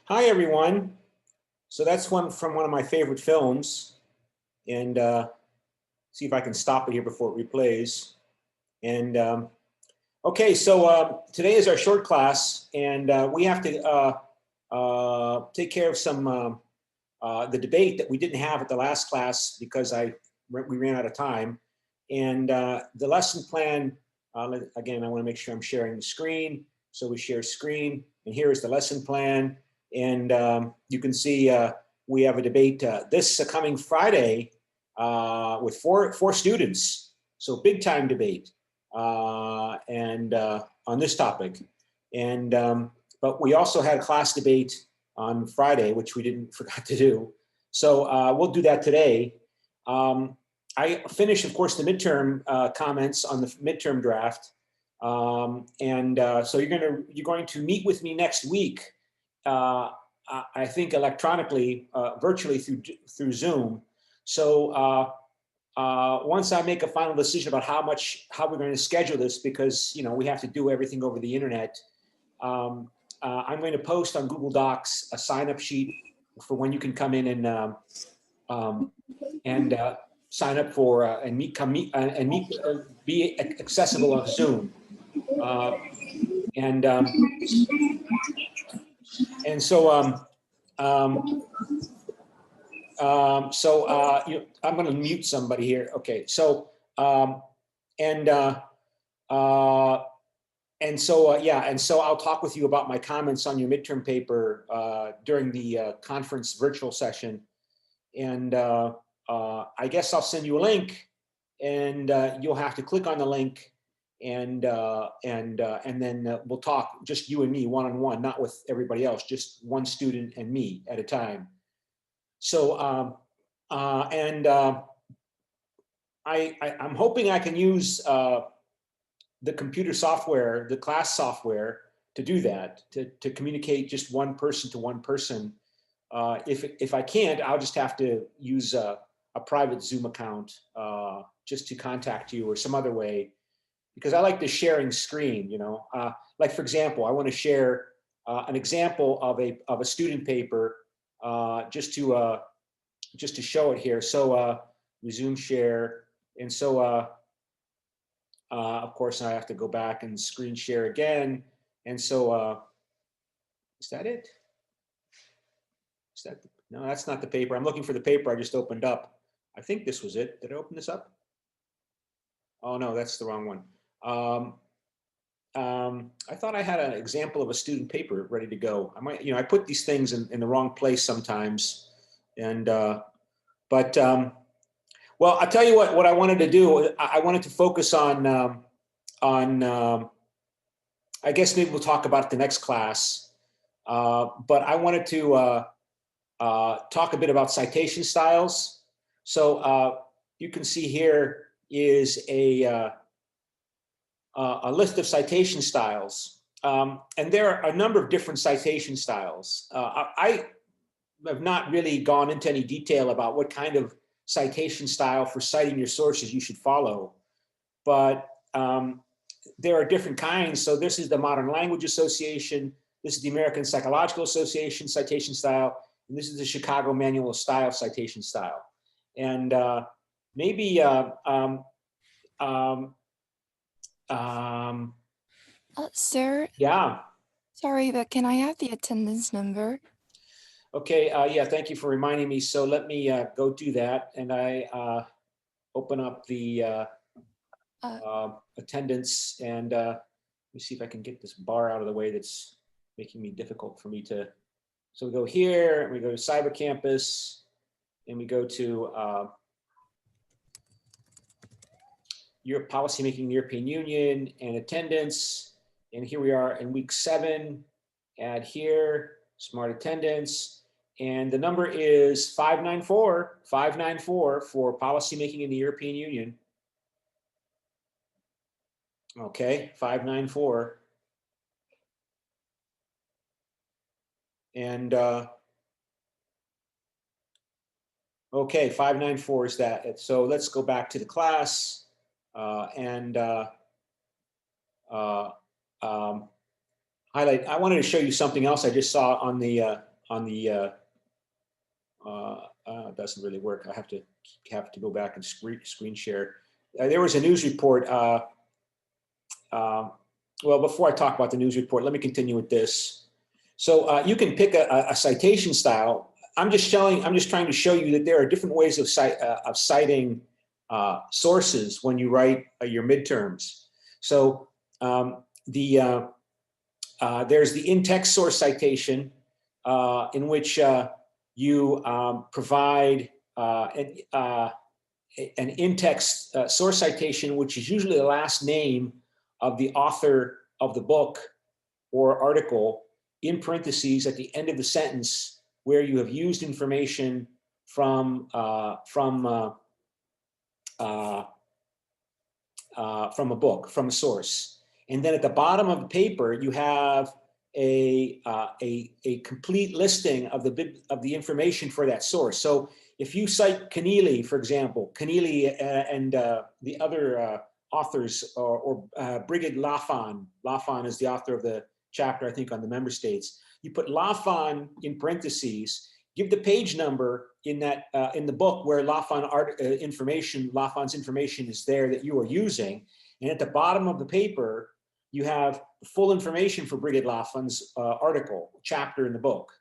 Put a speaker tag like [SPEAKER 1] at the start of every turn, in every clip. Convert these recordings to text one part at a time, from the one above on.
[SPEAKER 1] Hi, everyone. So that's one from one of my favorite films. And see if I can stop it here before it replays. And okay, so today is our short class, and we have to take care of some the debate that we didn't have at the last class because we ran out of time. And the lesson plan, again, I want to make sure I'm sharing the screen. So we share screen, and here is the lesson plan. And you can see we have a debate this coming Friday with four students. So big time debate and on this topic. And but we also had a class debate on Friday, which we forgot to do. So we'll do that today. I finished, of course, the midterm comments on the midterm draft. So you're going to meet with me next week. I think electronically, virtually through Zoom. So once I make a final decision about how we're going to schedule this, because we have to do everything over the internet, I'm going to post on Google Docs a sign-up sheet for when you can come in and sign up for and be accessible on Zoom. So I'm going to mute somebody here. Okay, so so I'll talk with you about my comments on your midterm paper during the conference virtual session, and I guess I'll send you a link, and you'll have to click on the link, and then we'll talk, just you and me, one-on-one, not with everybody else, just one student and me at a time. So I'm hoping I can use the computer software, the class software, to do that, to communicate just one person to one person. If I can't, I'll just have to use a private Zoom account just to contact you or some other way, because I like the sharing screen. Like, for example, I want to share an example of a student paper just to show it here. So resume share, and so of course I have to go back and screen share again. And so is that it? No, that's not the paper. I'm looking for the paper I just opened up. I think this was it. Did I open this up? Oh no, that's the wrong one. I thought I had an example of a student paper ready to go. I put these things in the wrong place sometimes. And well, I'll tell you what I wanted to do. I wanted to focus on I guess maybe we'll talk about it the next class. but I wanted to talk a bit about citation styles. So you can see here is a list of citation styles. And there are a number of different citation styles. I have not really gone into any detail about what kind of citation style for citing your sources you should follow, but there are different kinds. So this is the Modern Language Association, this is the American Psychological Association citation style, and this is the Chicago Manual of Style citation style. And maybe
[SPEAKER 2] sir,
[SPEAKER 1] yeah.
[SPEAKER 2] sorry, but can I have the attendance number?
[SPEAKER 1] Okay, yeah, thank you for reminding me. So let me go do that. And I open up the attendance, and let me see if I can get this bar out of the way that's making me difficult for me to. So we go here, and we go to Cyber Campus, and we go to Europe Policymaking in the European Union and attendance. And here we are in week 7, add here, smart attendance. And the number is 594 for policymaking in the European Union. Okay, 594. And okay, 594 is that. So let's go back to the class highlight. I wanted to show you something else I just saw on the it doesn't really work. I have to go back and screen share. There was a news report. Well, before I talk about the news report, let me continue with this. So you can pick a citation style. I'm just trying to show you that there are different ways of citing sources when you write your midterms. So there's the in-text source citation, in which you provide an in-text source citation, which is usually the last name of the author of the book or article, in parentheses at the end of the sentence, where you have used information from a book, from a source. And then at the bottom of the paper, you have a complete listing of the information for that source. So if you cite Keneally, for example, Keneally and the other authors, or Brigid Lafon is the author of the chapter, I think, on the member states. You put Lafon in parentheses, give the page number in that in the book where Lafon's information is there that you are using, and at the bottom of the paper you have full information for Brigid Lafon's article, chapter in the book.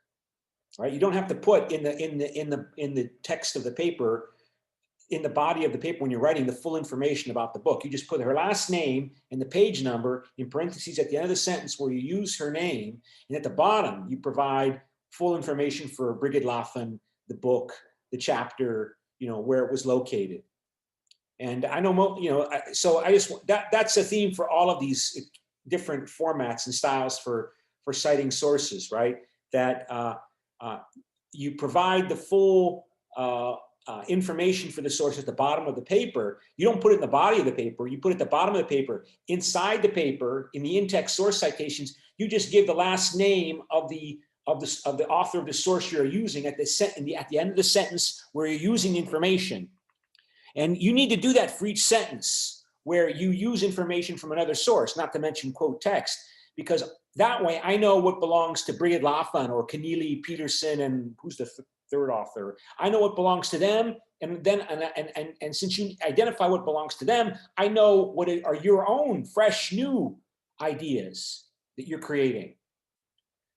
[SPEAKER 1] Right? You don't have to put in the text of the paper, in the body of the paper when you're writing, the full information about the book. You just put her last name and the page number in parentheses at the end of the sentence where you use her name, and at the bottom you provide full information for Brigid Lafon, the book, the chapter, where it was located. And I know, so I just, that's a theme for all of these different formats and styles for citing sources, right? That you provide the full information for the source at the bottom of the paper. You don't put it in the body of the paper, you put it at the bottom of the paper. Inside the paper, in the in-text source citations, you just give the last name of the author of the source you're using at the end of the sentence where you're using information. And you need to do that for each sentence where you use information from another source, not to mention quote text, because that way I know what belongs to Brigid Lafon or Keneally, Peterson, and who's the third author. I know what belongs to them, and then and since you identify what belongs to them, I know what are your own fresh new ideas that you're creating.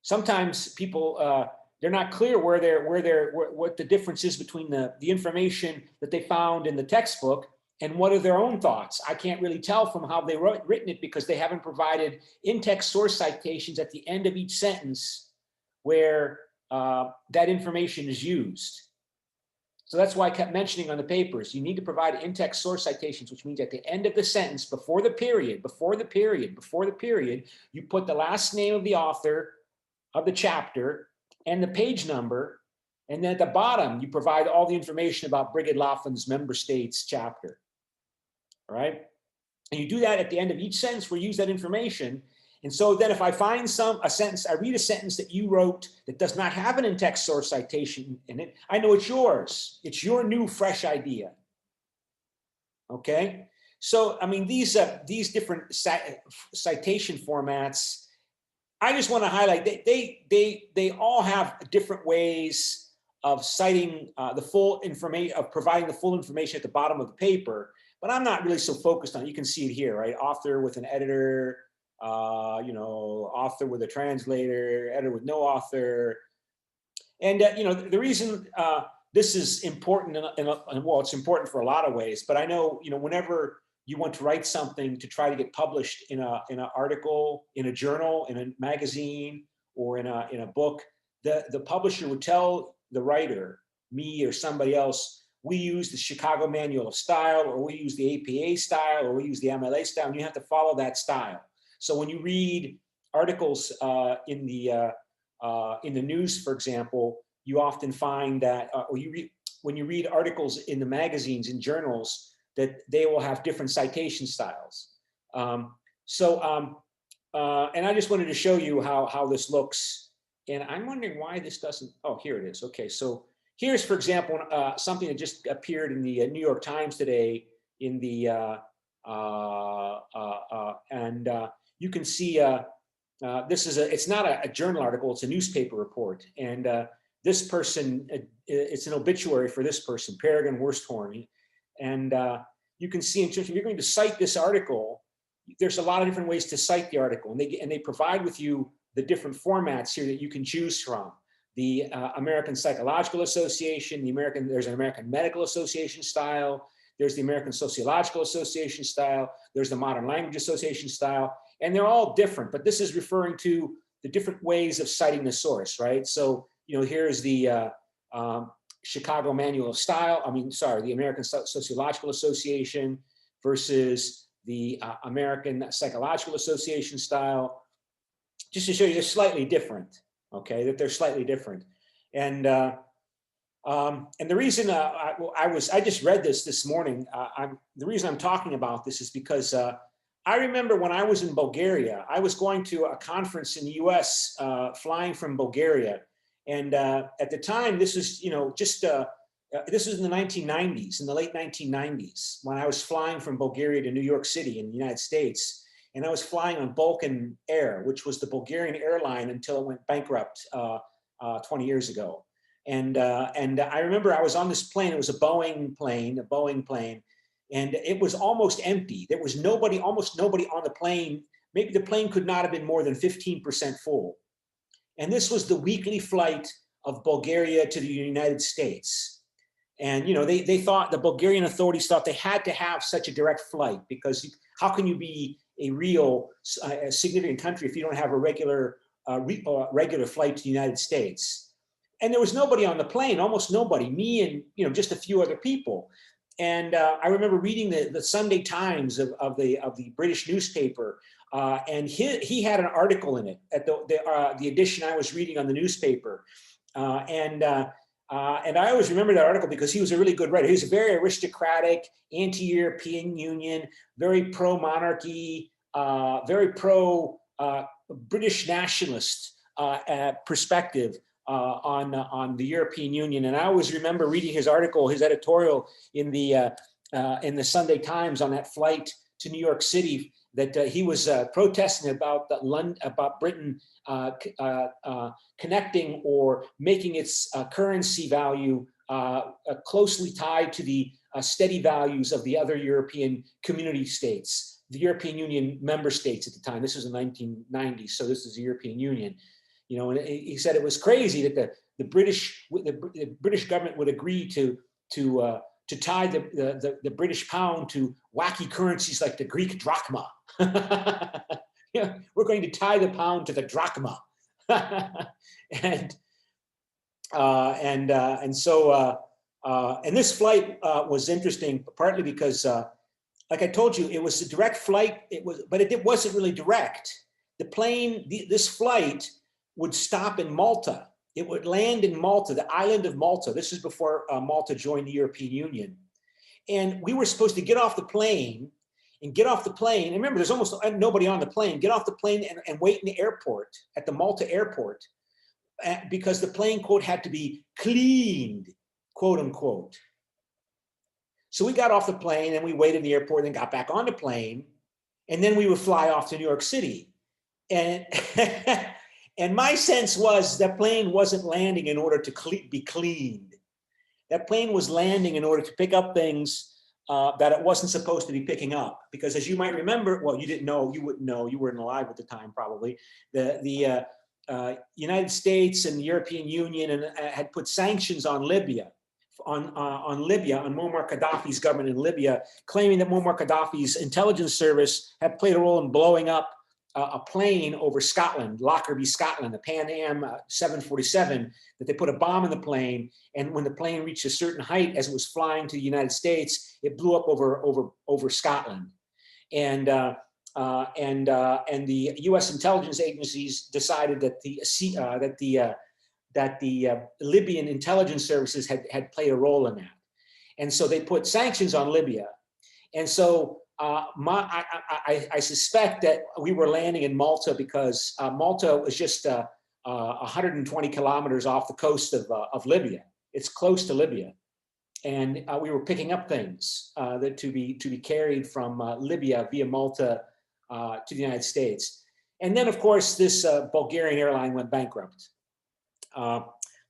[SPEAKER 1] Sometimes people they're not clear what the difference is between the information that they found in the textbook and what are their own thoughts. I can't really tell from how they written it because they haven't provided in-text source citations at the end of each sentence where that information is used. So that's why I kept mentioning on the papers, you need to provide in-text source citations, which means at the end of the sentence, before the period, you put the last name of the author of the chapter and the page number. And then at the bottom, you provide all the information about Brigid Laughlin's member states chapter. All right. And you do that at the end of each sentence where you use that information. And so then if I find a sentence, I read a sentence that you wrote that does not have an in-text source citation in it, I know it's yours. It's your new, fresh idea. Okay? So, I mean, these different citation formats, I just want to highlight, they all have different ways of citing the full information, of providing the full information at the bottom of the paper, but I'm not really so focused on it. You can see it here, right? Author with an editor, you know, author with a translator, editor with no author. And, you know, the reason this is important, well, it's important for a lot of ways, but I know, you know, whenever you want to write something to try to get published in an article, in a journal, in a magazine, or in a book, the publisher would tell the writer, me or somebody else, we use the Chicago Manual of Style, or we use the APA style, or we use the MLA style, and you have to follow that style. So when you read articles in the news, for example, you often find that, when you read articles in the magazines, in journals, that they will have different citation styles. And I just wanted to show you how this looks. And I'm wondering why this doesn't, oh, here it is. Okay, so here's, for example, something that just appeared in the New York Times today in the, you can see, this is it's not a journal article, it's a newspaper report. And this person, it's an obituary for this person, Peregrine Worsthorn. And you can see, in terms of, if you're going to cite this article, there's a lot of different ways to cite the article. And they provide with you the different formats here that you can choose from. The American Psychological Association, there's an American Medical Association style, there's the American Sociological Association style, there's the Modern Language Association style, and they're all different, but this is referring to the different ways of citing the source, right? So, you know, here's the Chicago Manual of Style, the American Sociological Association versus the American Psychological Association style, just to show you they're slightly different, okay, that they're slightly different. And the reason I just read this morning, the reason I'm talking about this is because I remember when I was in Bulgaria, I was going to a conference in the US, flying from Bulgaria. And at the time, this was, you know, just, this was in the 1990s, in the late 1990s, when I was flying from Bulgaria to New York City in the United States. And I was flying on Balkan Air, which was the Bulgarian airline until it went bankrupt 20 years ago. And I remember I was on this plane, it was a Boeing plane, and it was almost empty. There was nobody, almost nobody on the plane. Maybe the plane could not have been more than 15% full. And this was the weekly flight of Bulgaria to the United States. And, you know, they thought, the Bulgarian authorities thought they had to have such a direct flight, because how can you be a real significant country if you don't have a regular flight to the United States? And there was nobody on the plane, almost nobody, me and, you know, just a few other people. And I remember reading the Sunday Times of the British newspaper, and he had an article in it at the edition I was reading on the newspaper. And I always remember that article because he was a really good writer. He was a very aristocratic, anti-European Union, very pro-monarchy, very pro-British nationalist perspective on the European Union. And I always remember reading his article, his editorial in the Sunday Times on that flight to New York City, that he was protesting about Britain connecting or making its currency value closely tied to the steady values of the other European community states, the European Union member states at the time. This was in the 1990s, so this is the European Union. You know, and he said it was crazy that the British government would agree to tie the British pound to wacky currencies like the Greek drachma. Yeah, we're going to tie the pound to the drachma. And this flight was interesting, partly because, like I told you, it was a direct flight. But it wasn't really direct. The plane, this flight would stop in Malta. It would land in Malta, the island of Malta. This is before Malta joined the European Union. And we were supposed to get off the plane and get off the plane. And remember, there's almost nobody on the plane. Get off the plane and wait in the airport, at the Malta airport, because the plane, quote, had to be cleaned, quote unquote. So we got off the plane and we waited in the airport and got back on the plane. And then we would fly off to New York City. And, and my sense was that plane wasn't landing in order to be cleaned. That plane was landing in order to pick up things that it wasn't supposed to be picking up. Because as you might remember, well, you didn't know, you wouldn't know, you weren't alive at the time probably, the United States and the European Union had put sanctions on Libya, on Muammar Gaddafi's government in Libya, claiming that Muammar Gaddafi's intelligence service had played a role in blowing up a plane over Scotland, Lockerbie, Scotland, a Pan Am 747, that they put a bomb in the plane. And when the plane reached a certain height, as it was flying to the United States, it blew up over Scotland. And the U.S. intelligence agencies decided that the Libyan intelligence services had played a role in that. And so they put sanctions on Libya. And so I suspect that we were landing in Malta because Malta was just 120 kilometers off the coast of Libya. It's close to Libya. And we were picking up things that to be carried from Libya via Malta to the United States. And then, of course, this Bulgarian airline went bankrupt.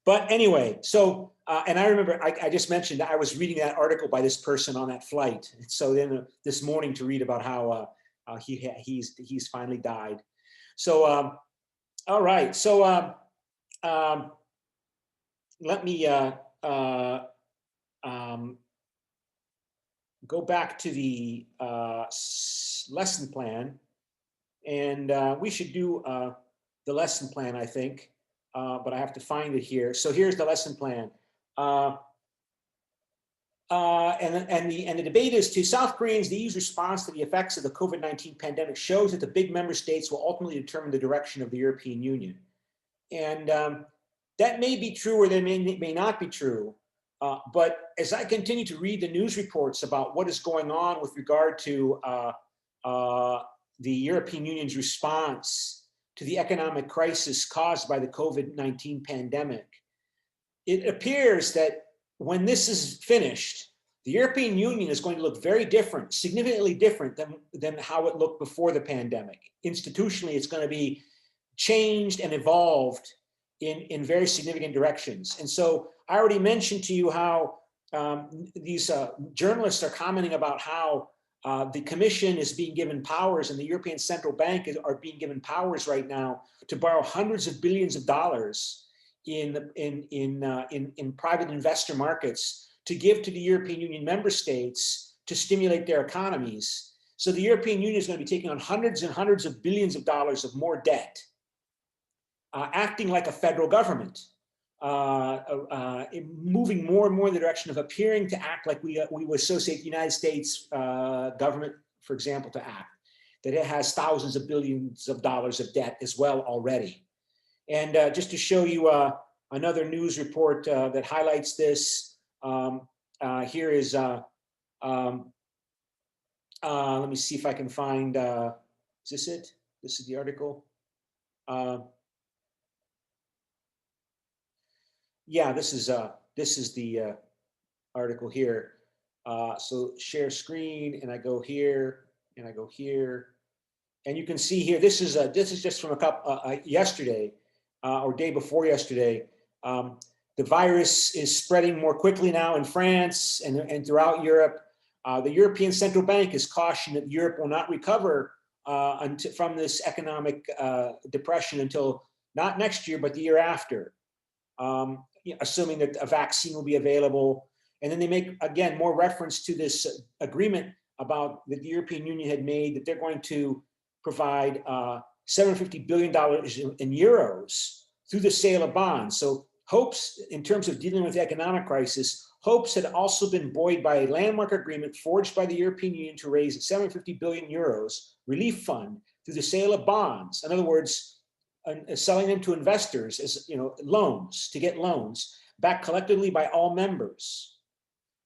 [SPEAKER 1] But anyway, so, and I remember, I just mentioned, I was reading that article by this person on that flight. So then this morning to read about how he's finally died. So, all right. So let me go back to the lesson plan. And we should do the lesson plan, I think. But I have to find it here. So here's the lesson plan. And the debate is to South Koreans, the EU's response to the effects of the COVID-19 pandemic shows that the big member states will ultimately determine the direction of the European Union. And that may be true or they may not be true. But as I continue to read the news reports about what is going on with regard to the European Union's response to the economic crisis caused by the COVID-19 pandemic, it appears that when this is finished, the European Union is going to look very different, significantly different than how it looked before the pandemic. Institutionally, it's going to be changed and evolved in very significant directions. And so I already mentioned to you how these journalists are commenting about how the Commission is being given powers and the European Central Bank are being given powers right now to borrow hundreds of billions of dollars in private investor markets to give to the European Union member states to stimulate their economies. So the European Union is going to be taking on hundreds and hundreds of billions of dollars of more debt, acting like a federal government. Moving more and more in the direction of appearing to act like we would associate the United States government, for example, to act, that it has thousands of billions of dollars of debt as well already. And just to show you another news report that highlights this, here is, let me see if I can find, is this it? This is the article. Yeah, this is the article here. So share screen, and I go here, and I go here, and you can see here. This is just from a couple yesterday or day before yesterday. The virus is spreading more quickly now in France and throughout Europe. The European Central Bank is cautioned that Europe will not recover from this economic depression until not next year, but the year after. Assuming that a vaccine will be available. And then they make, again, more reference to this agreement about that the European Union had made that they're going to provide $750 billion in euros through the sale of bonds. So hopes, in terms of dealing with the economic crisis, hopes had also been buoyed by a landmark agreement forged by the European Union to raise 750 billion euros relief fund through the sale of bonds. In other words, selling them to investors as loans, to get loans backed collectively by all members.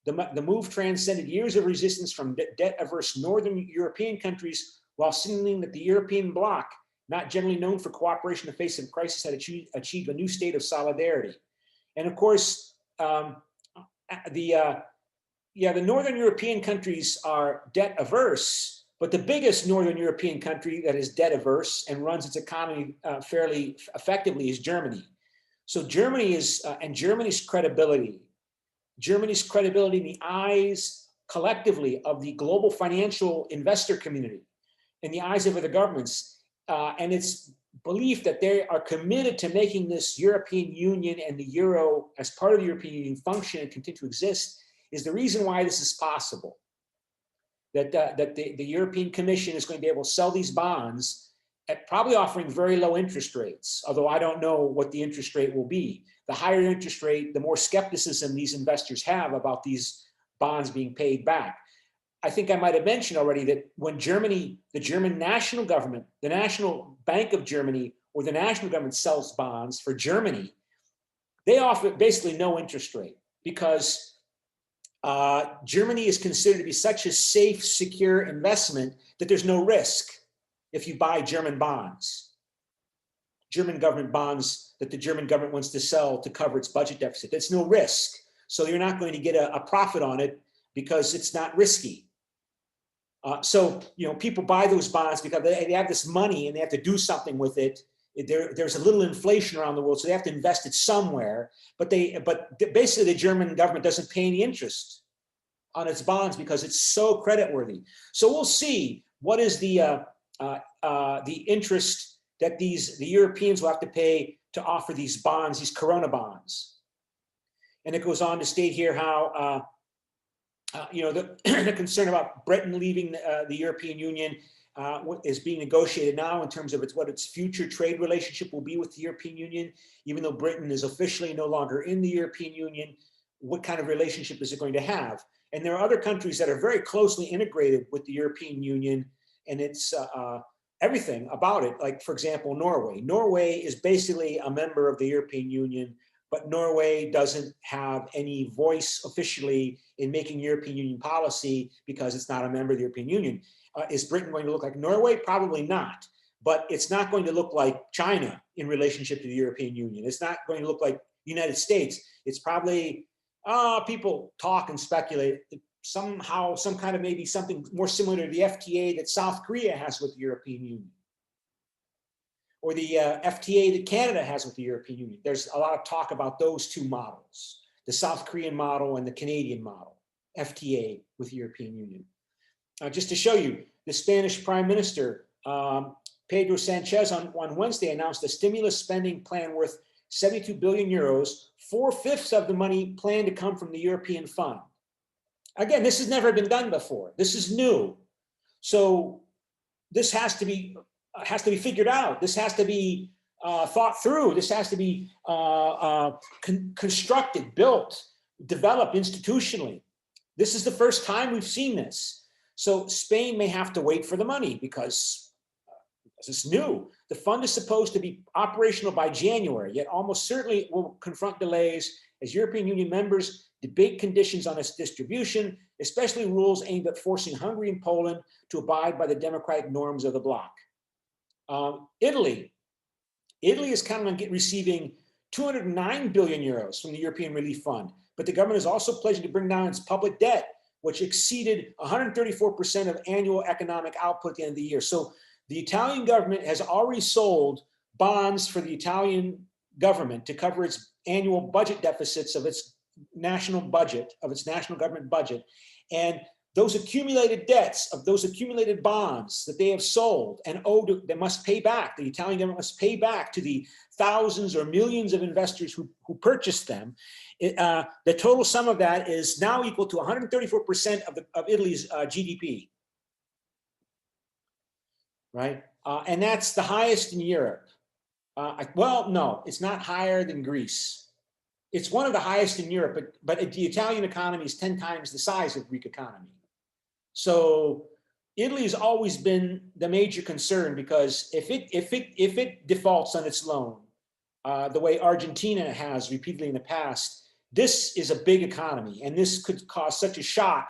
[SPEAKER 1] The move transcended years of resistance from debt-averse Northern European countries, while signaling that the European bloc, not generally known for cooperation in the face of crisis, had achieved a new state of solidarity. And of course, the Northern European countries are debt averse, but the biggest Northern European country that is debt averse and runs its economy fairly effectively is Germany. So Germany is, and Germany's credibility in the eyes collectively of the global financial investor community, in the eyes of other governments, and its belief that they are committed to making this European Union and the Euro as part of the European Union function and continue to exist, is the reason why this is possible. That the European Commission is going to be able to sell these bonds at probably offering very low interest rates, although I don't know what the interest rate will be. The higher interest rate, the more skepticism these investors have about these bonds being paid back. I think I might have mentioned already that when Germany, the German national government, the National Bank of Germany, or the national government sells bonds for Germany, they offer basically no interest rate because Germany is considered to be such a safe, secure investment that there's no risk if you buy German bonds, German government bonds that the German government wants to sell to cover its budget deficit. There's no risk. So you're not going to get a profit on it because it's not risky. So people buy those bonds because they have this money and they have to do something with it. There's a little inflation around the world, so they have to invest it somewhere. But basically, the German government doesn't pay any interest on its bonds because it's so creditworthy. So we'll see what is the interest that the Europeans will have to pay to offer these bonds, these Corona bonds. And it goes on to state here how the concern about Britain leaving the European Union is being negotiated now in terms of what its future trade relationship will be with the European Union. Even though Britain is officially no longer in the European Union, what kind of relationship is it going to have? And there are other countries that are very closely integrated with the European Union, and it's everything about it. Like, for example, Norway. Norway is basically a member of the European Union, but Norway doesn't have any voice officially in making European Union policy because it's not a member of the European Union. Is Britain going to look like Norway? Probably not. But it's not going to look like China in relationship to the European Union. It's not going to look like the United States. It's probably, people talk and speculate, somehow, maybe something more similar to the FTA that South Korea has with the European Union, or the FTA that Canada has with the European Union. There's a lot of talk about those two models, the South Korean model and the Canadian model, FTA with the European Union. Just to show you, the Spanish Prime Minister, Pedro Sanchez, on Wednesday announced a stimulus spending plan worth 72 billion euros, 4/5 of the money planned to come from the European Fund. Again, this has never been done before. This is new. So this has to be figured out. This has to be thought through. This has to be constructed, built, developed institutionally. This is the first time we've seen this. So Spain may have to wait for the money because it's new. The fund is supposed to be operational by January, yet almost certainly will confront delays as European Union members debate conditions on its distribution, especially rules aimed at forcing Hungary and Poland to abide by the democratic norms of the bloc. Italy is counting on receiving 209 billion euros from the European Relief Fund, but the government is also pledging to bring down its public debt, which exceeded 134% of annual economic output at the end of the year. So the Italian government has already sold bonds for the Italian government to cover its annual budget deficits of its national government budget. And those accumulated debts of those accumulated bonds that they have sold and owed, they must pay back. The Italian government must pay back to the thousands or millions of investors who purchased them. The total sum of that is now equal to 134% of Italy's GDP, right? And that's the highest in Europe. Well, no, it's not higher than Greece. It's one of the highest in Europe, but the Italian economy is 10 times the size of the Greek economy. So Italy has always been the major concern because if it defaults on its loan, the way Argentina has repeatedly in the past, this is a big economy, and this could cause such a shock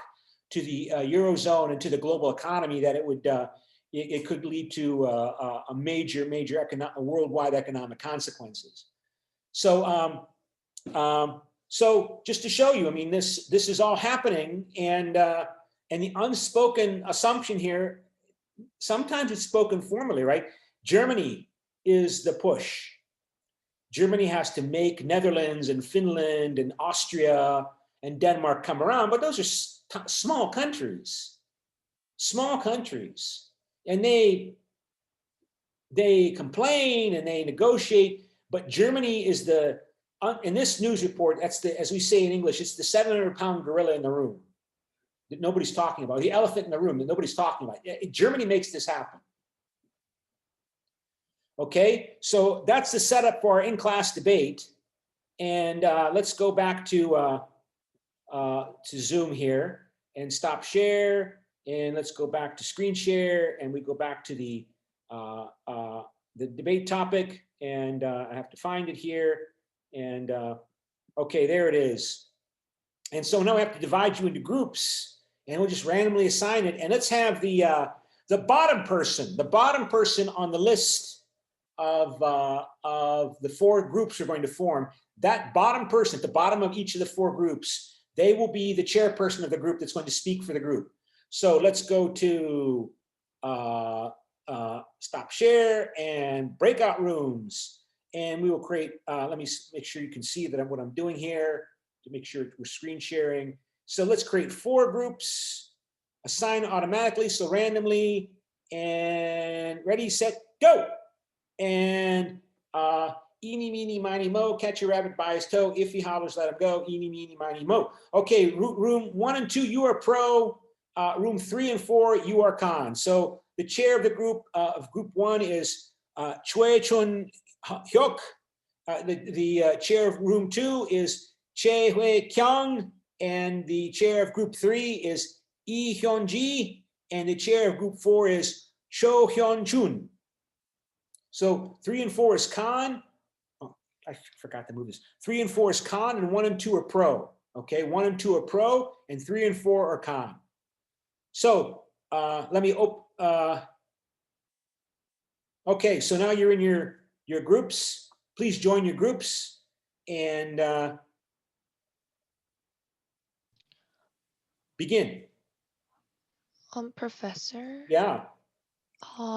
[SPEAKER 1] to the eurozone and to the global economy that it would it could lead to a major worldwide economic consequences. So so just to show you, I mean, this is all happening, and the unspoken assumption here, sometimes it's spoken formally, right? Germany is the push. Germany has to make Netherlands and Finland and Austria and Denmark come around, but those are small countries, and they complain and they negotiate. But Germany is the, in this news report, that's the, as we say in English, it's the 700-pound gorilla in the room that nobody's talking about, the elephant in the room that nobody's talking about. Germany makes this happen. Okay, so that's the setup for our in-class debate. And let's go back to Zoom here and stop share. And let's go back to screen share, and we go back to the debate topic. And I have to find it here. And okay, there it is. And so now we have to divide you into groups, and we'll just randomly assign it. And let's have the bottom person on the list of the 4 groups we're going to form. That bottom person at the bottom of each of the 4 groups, they will be the chairperson of the group that's going to speak for the group. So let's go to stop share and breakout rooms, and we will create, let me make sure you can see that what I'm doing here to make sure we're screen sharing. So let's create 4 groups, assign automatically, so randomly, and ready, set, go. And eeny, meeny, miny, mo, catch a rabbit by his toe. If he hollers, let him go. Eeny, meeny, miny, mo. Okay, room 1 and 2, you are pro. Room 3 and 4, you are con. So the chair of the group, of group 1 is Choi Chun Hyuk. The chair of room 2 is Che Hui Kyung. And the chair of group 3 is Lee Hyun Ji. And the chair of group 4 is Cho Hyun Chun. So 3 and 4 is con. Oh, I forgot to move this. 3 and 4 is con, and 1 and 2 are pro. Okay, 1 and 2 are pro, and 3 and 4 are con. So let me okay, so now you're in your groups. Please join your groups, and begin.
[SPEAKER 3] Professor,
[SPEAKER 1] Yeah.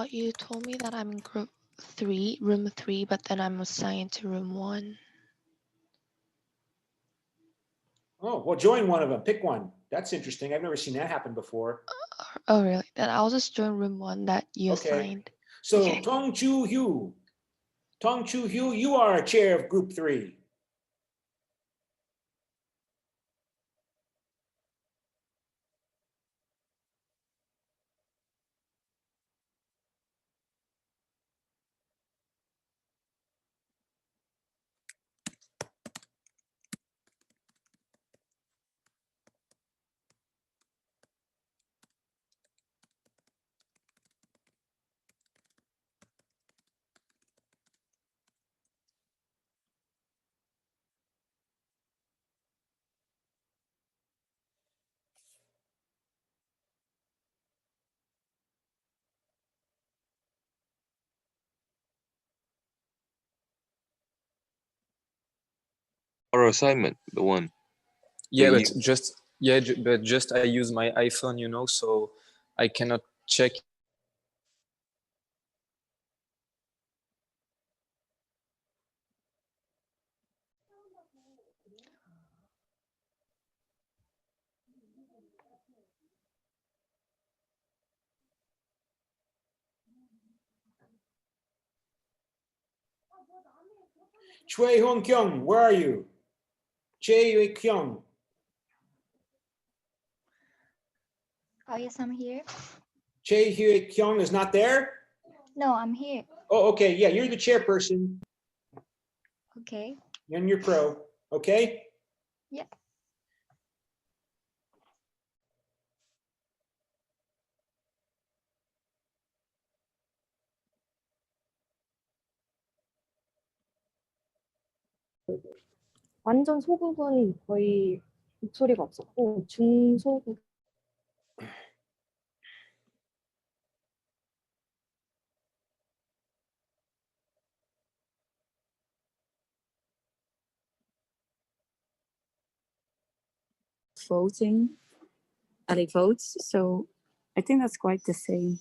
[SPEAKER 3] you told me that I'm in group 3, room 3, but then I'm assigned to room 1.
[SPEAKER 1] Oh, well, join one of them. Pick one. That's interesting. I've never seen that happen before.
[SPEAKER 3] Oh, really? Then I'll just join room 1 that you assigned.
[SPEAKER 1] So
[SPEAKER 3] Okay.
[SPEAKER 1] Tong Chu Hyu, you are a chair of group 3.
[SPEAKER 4] Our assignment, the one.
[SPEAKER 5] Yeah,
[SPEAKER 4] we
[SPEAKER 5] but just I use my iPhone, you know, so I cannot check.
[SPEAKER 1] Choi Hong Kyung, where are you? Choi Hui Kyung.
[SPEAKER 6] Oh, yes, I'm here.
[SPEAKER 1] Choi Hui Kyung is not there?
[SPEAKER 6] No, I'm here.
[SPEAKER 1] Oh, okay. Yeah, you're the chairperson.
[SPEAKER 6] Okay.
[SPEAKER 1] And you're pro. Okay?
[SPEAKER 6] Yeah.
[SPEAKER 4] 완전 소극은 거의 목소리가 없었고 중소극
[SPEAKER 7] voting early votes. So I think that's quite the same.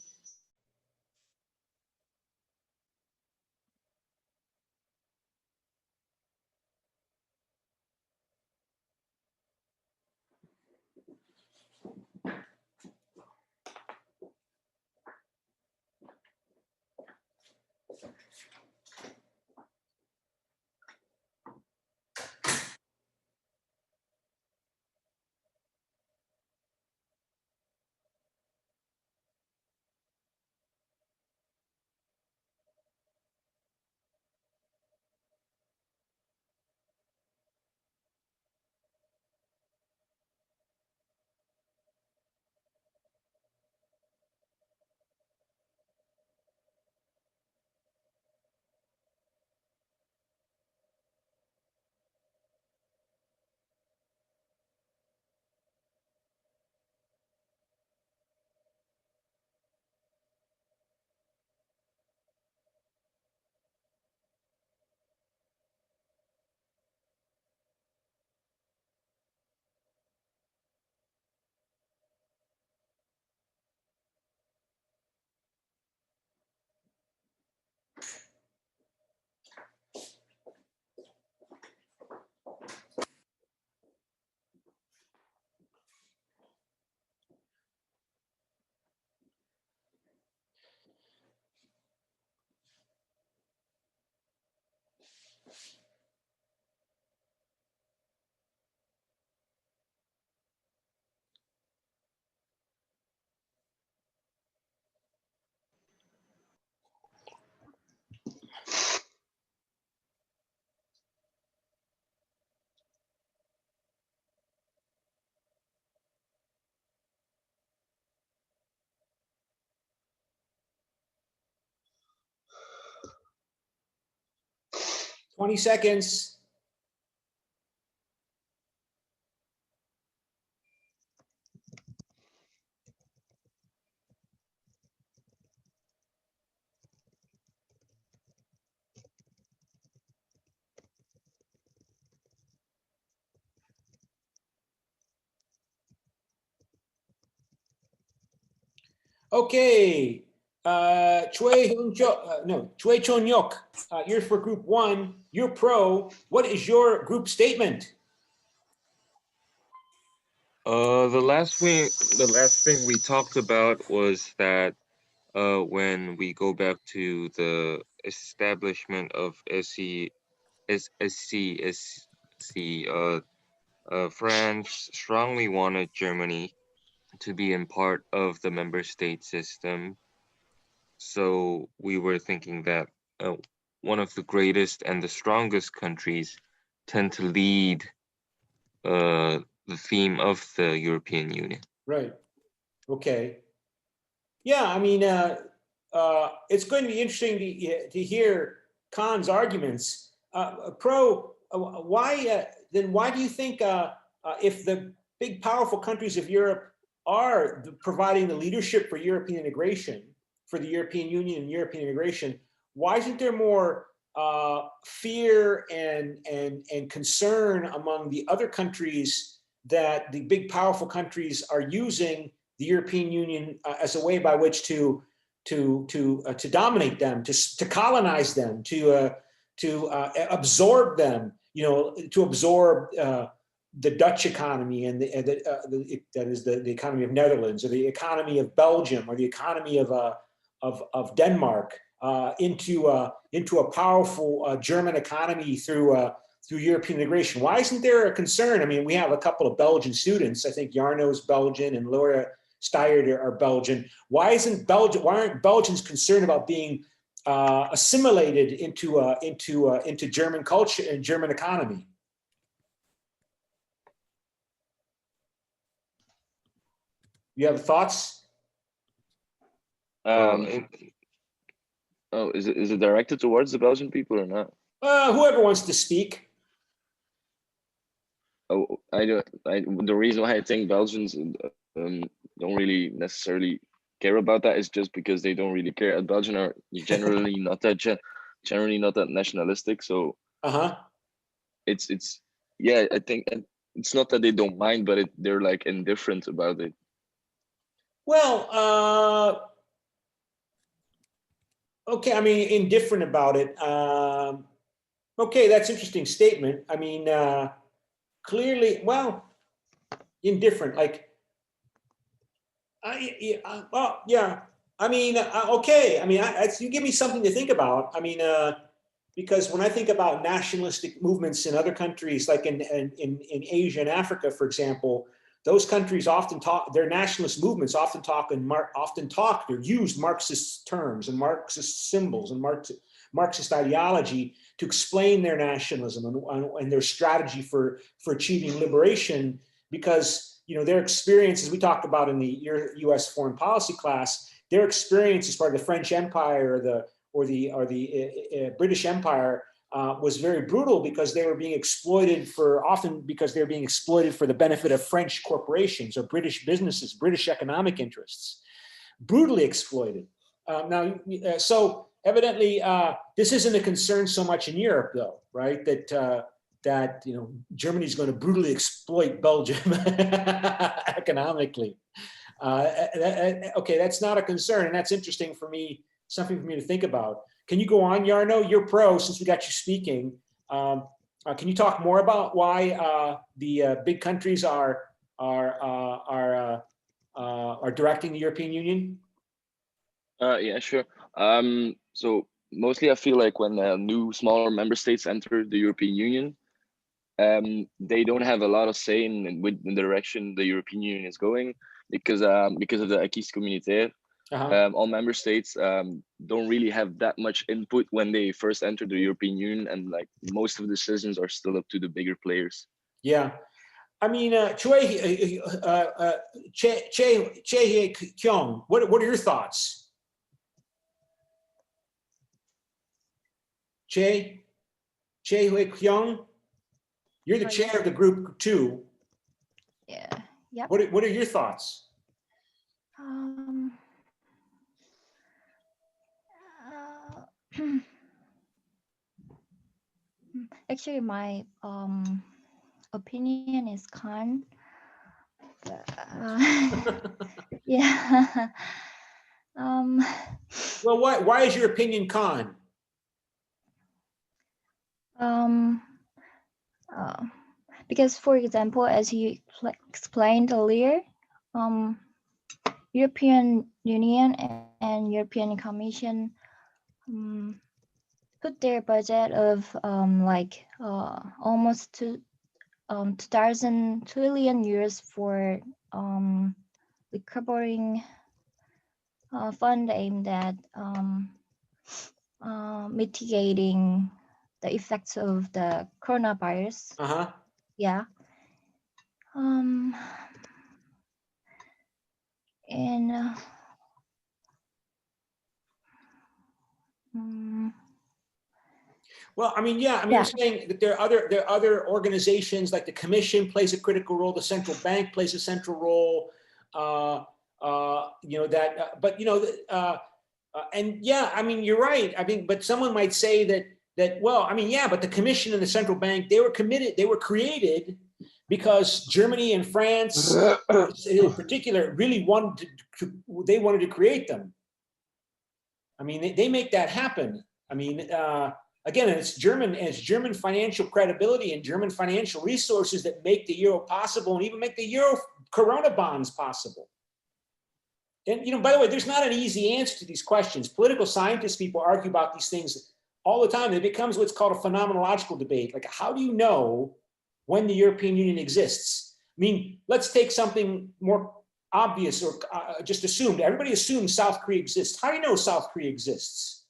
[SPEAKER 1] Twenty seconds. Okay, Choi Chon Yok, you're for group one, you're pro. What is your group statement?
[SPEAKER 8] The last thing we talked about was that when we go back to the establishment of France strongly wanted Germany to be in part of the member state system. So we were thinking that one of the greatest and the strongest countries tend to lead the theme of the European Union.
[SPEAKER 1] Right. Okay. Yeah, I mean, it's going to be interesting to hear Khan's arguments. Why do you think if the big powerful countries of Europe are providing the leadership for European integration, for the European Union and European integration, why isn't there more fear and concern among the other countries that the big powerful countries are using the European Union as a way by which to dominate them, to colonize them, to absorb them, to absorb the Dutch economy and that is the economy of Netherlands, or the economy of Belgium, or the economy of Denmark into a powerful German economy through European integration. Why isn't there a concern? I mean, we have a couple of Belgian students. I think Jarno's Belgian and Laura Steyr are Belgian. Why aren't Belgians concerned about being assimilated into German culture and German economy? You have thoughts?
[SPEAKER 9] Oh, is it directed towards the Belgian people or not?
[SPEAKER 1] Whoever wants to speak.
[SPEAKER 9] Oh, the reason why I think Belgians don't really necessarily care about that is just because they don't really care. Belgians are generally not that generally not that nationalistic, so
[SPEAKER 1] Uh-huh.
[SPEAKER 9] it's yeah, I think it's not that they don't mind, but they're like indifferent about it.
[SPEAKER 1] Well, okay, I mean, indifferent about it. Okay, that's an interesting statement. I mean, clearly, well, indifferent, like, well, yeah. I mean, okay. I mean, you give me something to think about. I mean, because when I think about nationalistic movements in other countries, like in Asia and Africa, for example, those countries often talk. Their nationalist movements often talk or use Marxist terms and Marxist symbols and Marxist ideology to explain their nationalism and their strategy for achieving liberation, because their experience, as we talked about in the U.S. foreign policy class, their experience as part of the French Empire or the British Empire was very brutal, because they were being exploited for the benefit of French corporations or British businesses, British economic interests, brutally exploited. So evidently, this isn't a concern so much in Europe, though, right? That Germany's going to brutally exploit Belgium economically. Okay, that's not a concern, and that's interesting for me, something for me to think about. Can you go on, Jarno? You're pro, since we got you speaking. Can you talk more about why the big countries are directing the European Union?
[SPEAKER 9] Yeah, sure. So mostly I feel like when new smaller member states enter the European Union, they don't have a lot of say in the direction the European Union is going, because of the acquis communautaire. All member states don't really have that much input when they first enter the European Union, and like most of the decisions are still up to the bigger players.
[SPEAKER 1] Yeah, I mean, Che Kyung, what are your thoughts? Che Kyung, you're the chair of the group too.
[SPEAKER 6] Yeah. Yep.
[SPEAKER 1] What are your thoughts?
[SPEAKER 6] Actually, my opinion is kind. Yeah.
[SPEAKER 1] Well, why is your opinion con?
[SPEAKER 6] Because, for example, as you explained earlier, European Union and European Commission put their budget of almost 2,000 trillion euros for recovering fund aimed at mitigating the effects of the coronavirus. Yeah.
[SPEAKER 1] Well, I mean, yeah, I mean, yeah. I'm saying that there are other organizations, like the Commission plays a critical role, the central bank plays a central role, and yeah, I mean, you're right. I mean, but someone might say that well, I mean, yeah, but the Commission and the central bank, they were created because Germany and France, in particular, really wanted to create them. I mean, they make that happen. I mean, again, it's German financial credibility and German financial resources that make the euro possible, and even make the euro Corona bonds possible. And by the way, there's not an easy answer to these questions. Political scientists, people argue about these things all the time. It becomes what's called a phenomenological debate. Like, how do you know when the European Union exists? I mean, let's take something more obvious, or just assumed. Everybody assumes South Korea exists. How do you know South Korea exists?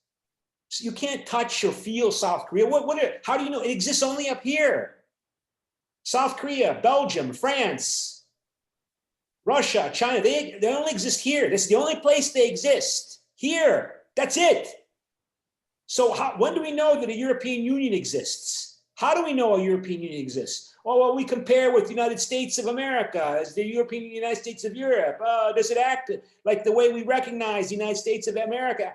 [SPEAKER 1] So you can't touch or feel South Korea. How do you know? It exists only up here. South Korea, Belgium, France, Russia, China, they only exist here. That's the only place they exist. Here, that's it. So when do we know that a European Union exists? How do we know a European Union exists? Oh, well, we compare with the United States of America as the European Union, United States of Europe. Does it act like the way we recognize the United States of America?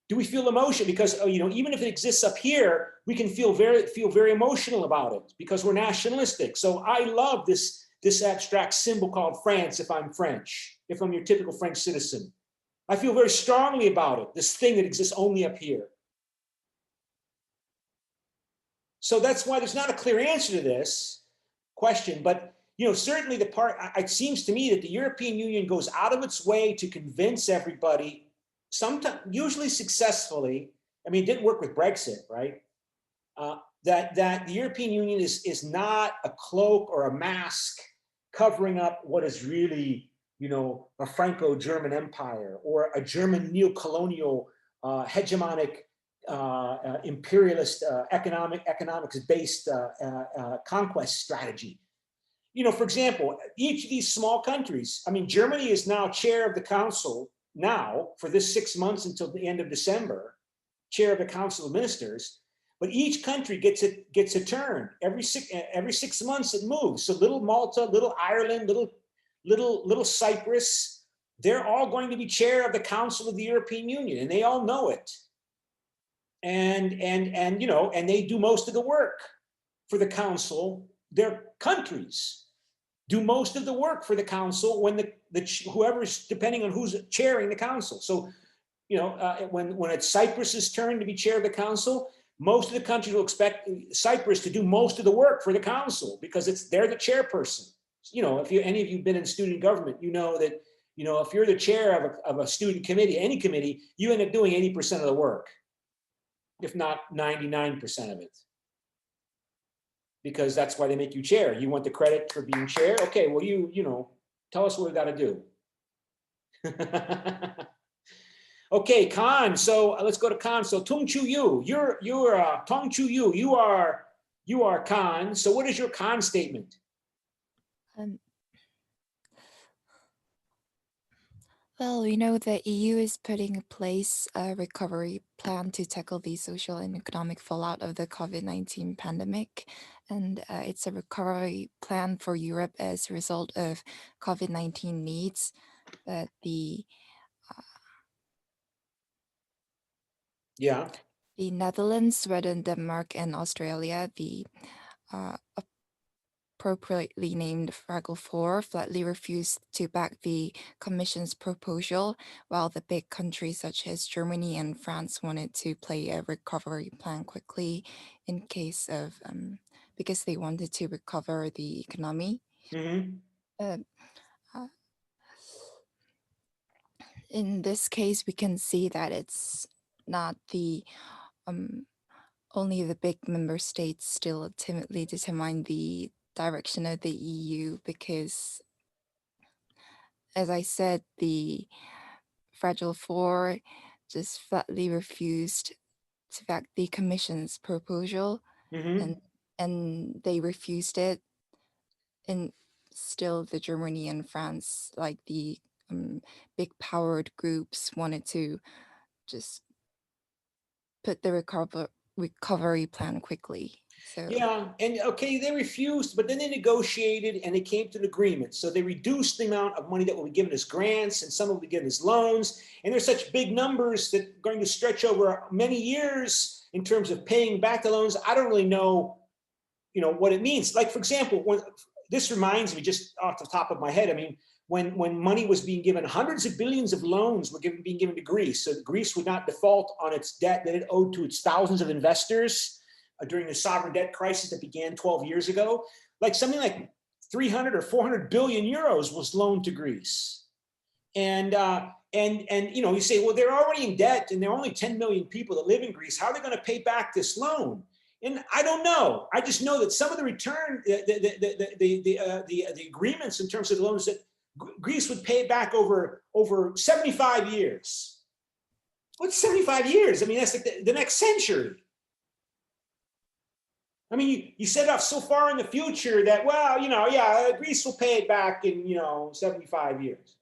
[SPEAKER 1] Do we feel emotion? Because even if it exists up here, we can feel very emotional about it because we're nationalistic. So I love this abstract symbol called France if I'm French, if I'm your typical French citizen. I feel very strongly about it, this thing that exists only up here. So that's why there's not a clear answer to this question, but certainly it seems to me that the European Union goes out of its way to convince everybody, sometimes, usually successfully. I mean, it didn't work with Brexit, right? That the European Union is not a cloak or a mask covering up what is really, a Franco-German empire or a German neo-colonial hegemonic imperialist economics-based conquest strategy. For example, each of these small countries, I mean, Germany is now chair of the council now for this 6 months until the end of December, chair of the Council of Ministers, but each country gets a turn. Every 6 months it moves. So little Malta, little Ireland, little Cyprus, they're all going to be chair of the Council of the European Union, and they all know it. And they do most of the work for the council. Their countries do most of the work for the council when whoever's, depending on who's chairing the council. So, when it's Cyprus's turn to be chair of the council, most of the countries will expect Cyprus to do most of the work for the council because they're the chairperson. If any of you've been in student government, you know that, if you're the chair of a student committee, any committee, you end up doing 80% of the work, if not 99% of it. Because that's why they make you chair. You want the credit for being chair? Okay, well, tell us what we got to do. Okay, Khan. So let's go to Khan. So Tung Chu Yu, you're Tong Chu Yu. You are Khan. So what is your Khan statement?
[SPEAKER 2] Well, we know the EU is putting in place a recovery plan to tackle the social and economic fallout of the COVID-19 pandemic. And it's a recovery plan for Europe as a result of COVID-19 needs. But the Netherlands, Sweden, Denmark, and Australia, the appropriately named Fraggle 4, flatly refused to back the Commission's proposal, while the big countries such as Germany and France wanted to play a recovery plan quickly in case of, because they wanted to recover the economy. In this case, we can see that it's not the only the big member states still ultimately determine the direction of the EU, because, as I said, the Fragile 4 just flatly refused to back the Commission's proposal, and they refused it. And still, the Germany and France, like the big powered groups, wanted to just put the recovery plan quickly. So
[SPEAKER 1] yeah, and okay, they refused, but then they negotiated and they came to an agreement. So they reduced the amount of money that will be given as grants, and some will be given as loans. And there's such big numbers that are going to stretch over many years in terms of paying back the loans. I don't really know, what it means. Like, for example, this reminds me, just off the top of my head, I mean, when money was being given, hundreds of billions of loans were being given to Greece. So Greece would not default on its debt that it owed to its thousands of investors during the sovereign debt crisis that began 12 years ago. Like something like 300 or 400 billion euros was loaned to Greece. And you say, well, they're already in debt and there are only 10 million people that live in Greece. How are they going to pay back this loan? And I don't know. I just know that some of the return, the agreements in terms of the loans that Greece would pay back over 75 years. What's 75 years? I mean, that's like the next century. I mean, you set it up so far in the future that, well, Greece will pay it back in, 75 years.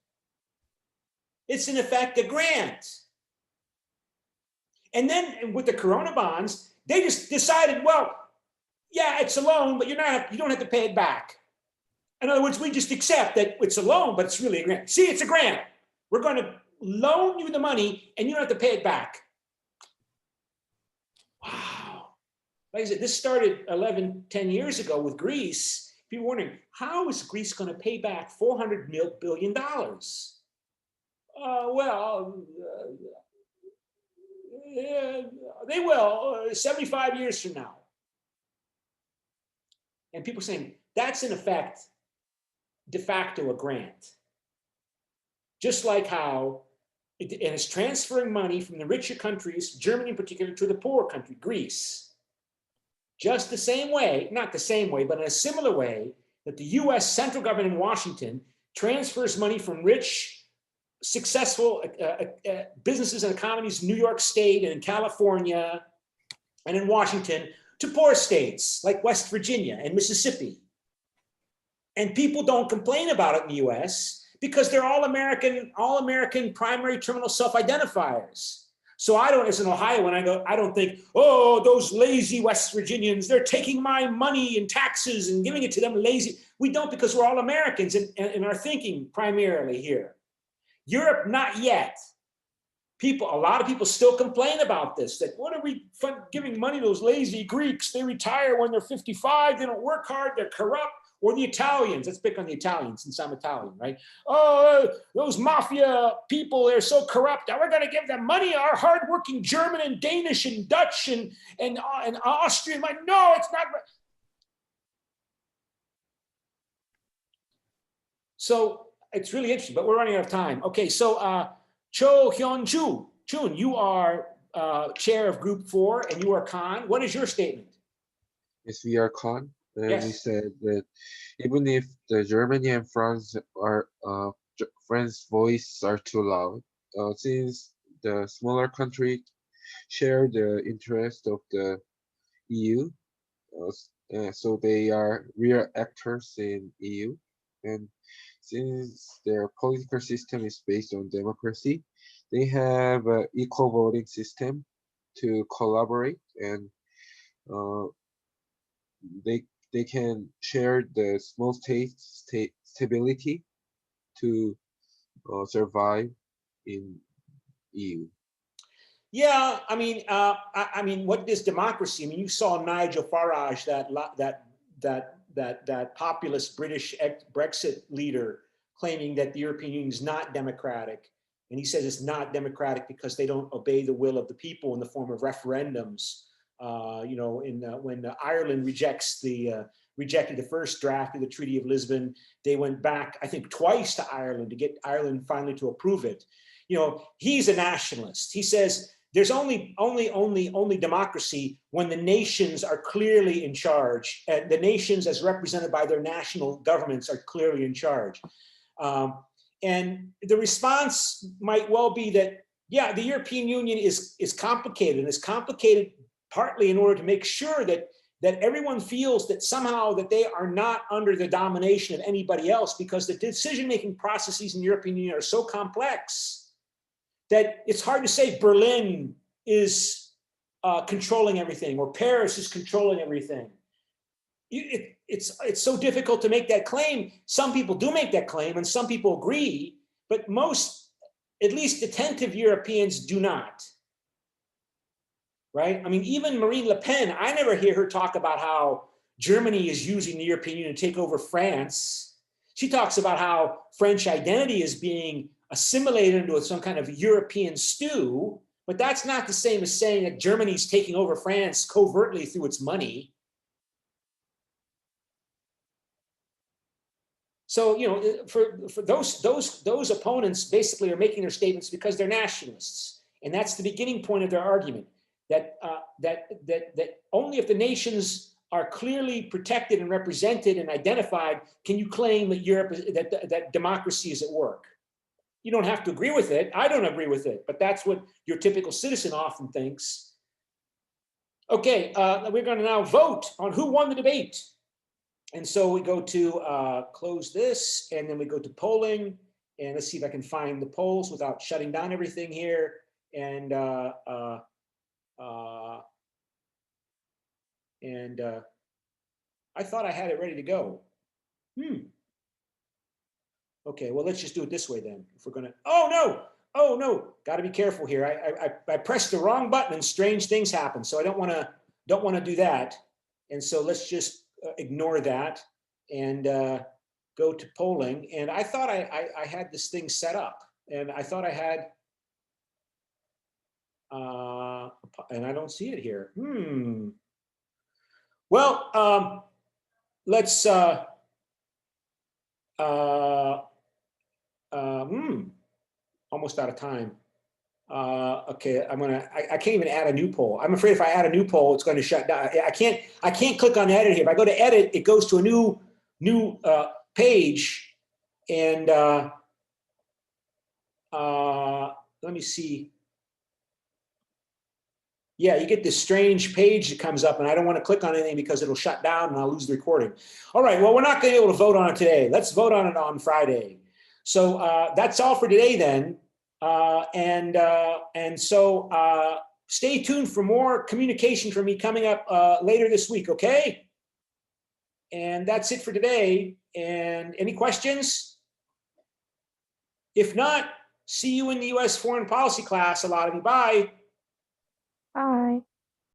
[SPEAKER 1] It's in effect a grant. And then with the Corona bonds, They just decided, well, yeah, it's a loan, but you don't have to pay it back. In other words, we just accept that it's a loan, but it's really a grant. See, it's a grant. We're going to loan you the money and you don't have to pay it back. Wow. Like I said, this started 10 years ago with Greece. People were wondering, how is Greece going to pay back $400 billion? They will 75 years from now. And people saying, that's in effect, de facto a grant. Just like how it is transferring money from the richer countries, Germany in particular, to the poorer country, Greece. Just the same way, not the same way, but in a similar way that the US central government in Washington transfers money from rich, successful businesses and economies in New York State and in California and in Washington to poor states like West Virginia and Mississippi. And people don't complain about it in the US because they're all American primary terminal self-identifiers. So I don't, as an Ohioan, I don't think, oh, those lazy West Virginians, they're taking my money and taxes and giving it to them lazy. We don't, because we're all Americans in our thinking primarily here. Europe, not yet. A lot of people still complain about this, that what are we giving money to those lazy Greeks? They retire when they're 55, they don't work hard, they're corrupt. Or the Italians, let's pick on the Italians since I'm Italian, right? Oh, those mafia people, they're so corrupt. We're going to give them money, our hardworking German and Danish and Dutch and Austrian. Like, no, it's not. So it's really interesting, but we're running out of time. Okay, so Cho Hyun Chun, you are chair of Group 4 and you are Khan. What is your statement?
[SPEAKER 10] Yes, we are Khan. And
[SPEAKER 1] Yes.
[SPEAKER 10] we said that even if the Germany and France voice are too loud, since the smaller country share the interest of the EU, so they are real actors in EU, and since their political system is based on democracy, they have an equal voting system to collaborate, and they can share the small state stability to survive in EU.
[SPEAKER 1] Yeah, I mean, what is democracy? I mean, you saw Nigel Farage, that populist British Brexit leader, claiming that the European Union is not democratic, and he says it's not democratic because they don't obey the will of the people in the form of referendums. You know, when Ireland rejected the first draft of the Treaty of Lisbon, they went back, I think, twice to Ireland to get Ireland finally to approve it. You know, he's a nationalist. He says there's only democracy when the nations are clearly in charge, and the nations, as represented by their national governments, are clearly in charge. And the response might well be that, yeah, the European Union is complicated, and it's complicated partly in order to make sure that everyone feels that somehow that they are not under the domination of anybody else, because the decision-making processes in the European Union are so complex that it's hard to say Berlin is controlling everything or Paris is controlling everything. It's so difficult to make that claim. Some people do make that claim and some people agree, but most, at least attentive Europeans, do not. Right? I mean, even Marine Le Pen, I never hear her talk about how Germany is using the European Union to take over France. She talks about how French identity is being assimilated into some kind of European stew, but that's not the same as saying that Germany's taking over France covertly through its money. So, you know, for those opponents basically are making their statements because they're nationalists. And that's the beginning point of their argument. That only if the nations are clearly protected and represented and identified can you claim that that democracy is at work. You don't have to agree with it. I don't agree with it, but that's what your typical citizen often thinks. Okay, we're going to now vote on who won the debate. And so we go to close this, and then we go to polling, and let's see if I can find the polls without shutting down everything here. And And I thought I had it ready to go. Okay, well, let's just do it this way then. If we're gonna, oh no, got to be careful here. I pressed the wrong button and strange things happen. So I don't want to do that. And so let's just ignore that and go to polling. And I thought I had this thing set up, and I thought I had, and I don't see it here. Well, let's. Almost out of time. Okay, I can't even add a new poll. I'm afraid if I add a new poll, it's going to shut down. I can't click on edit here. If I go to edit, it goes to a new page. And let me see. Yeah, you get this strange page that comes up, and I don't want to click on anything because it'll shut down and I'll lose the recording. All right, well, we're not going to be able to vote on it today. Let's vote on it on Friday. So that's all for today then. And so stay tuned for more communication from me coming up later this week, okay? And that's it for today. And any questions? If not, see you in the US foreign policy class, a lot of you. Bye.
[SPEAKER 4] Bye.